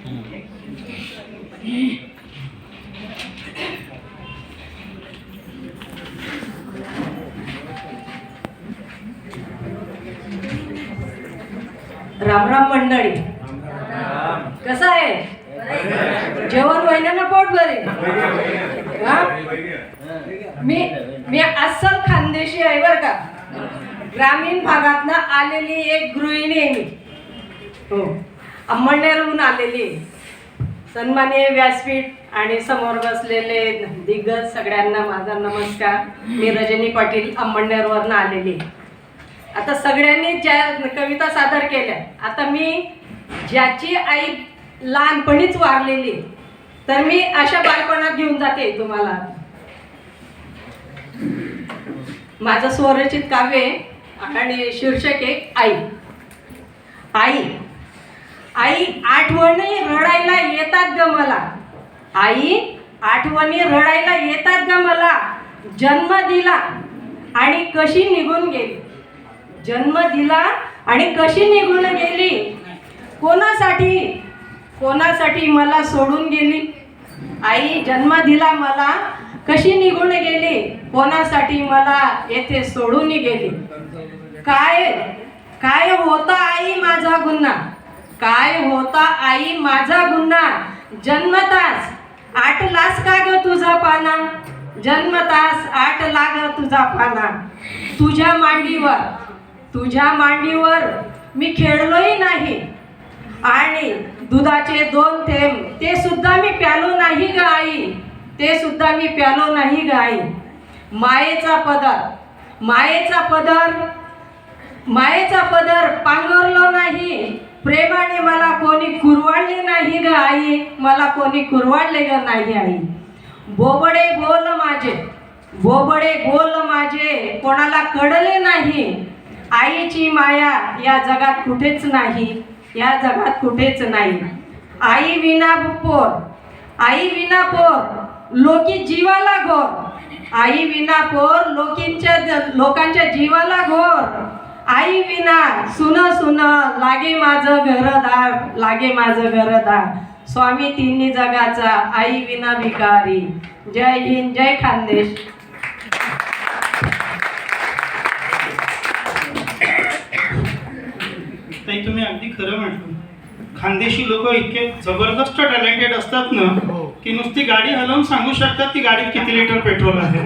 राम राम मंडळी, कसं आहे? जेवण व्हायला ना पोट भरे? मी अस्सल खानदेशी आहे बर का. ग्रामीण भागातनं आलेली एक गृहिणी आहे मी. हो, अंमळनेरहून आलेली आहे. सन्माननीय व्यासपीठ आणि समोर बसलेले दिग्गज सगळ्यांना माझा नमस्कार. मी रजनी पाटील अंमळनेरवरनं आलेली आहे. आता सगळ्यांनी ज्या कविता सादर केल्या, आता मी ज्याची आई लहानपणीच वारलेली, तर मी अशा बालपणात घेऊन जाते तुम्हाला. माझं स्वरचित काव्य आहे आणि शीर्षक आहे आई. आई आई आठवणी रडायला येतात ग मला. आई आठवणी रडायला येतात ग मला. जन्म दिला आणि कशी निघून गेली. जन्म दिला आणि कशी निघून गेली. कोणासाठी कोणासाठी मला सोडून गेली. आई जन्म दिला मला, कशी निघून गेली. कोणासाठी मला येथे सोडून गेली. काय काय होता आई माझा गुन्हा. काय होता आई माझा गुन्हा. जन्मतास आटलास का ग तुझा पाना. जन्मतास आटला ग तुझा पाना. तुझ्या मांडीवर मी खेळलोही नाही आणि दुधाचे 2 थेंब ते सुद्धा मी प्यालो नाही ग आई. ते सुद्धा मी प्यालो नाही ग आई. मायेचा पदर पांघरलो नाही. प्रेमाने मला कोणी कुरवाळले नाही ग आई. मला कोणी कुरवाळले ग नाही आई. बोबडे बोल माझे कोणाला कळले नाही. आईची माया या जगात कुठेच नाही. या जगात कुठेच नाही. आई विना पोर लोकी जीवाला घोर. आई विना पोर लोकांच्या जीवाला घोर. आई विना सुन लागे माझं घरदार. स्वामी तिन्ही जगाचा आई विना भिकारी. जय हिंद, जय खानदेश. ताई, तुम्ही अगदी खरं म्हटलं. खानदेशी लोक इतके जबरदस्त टॅलेंटेड असतात ना की नुसती गाडी हलवून सांगू शकतात की गाडीत किती लिटर पेट्रोल आहे.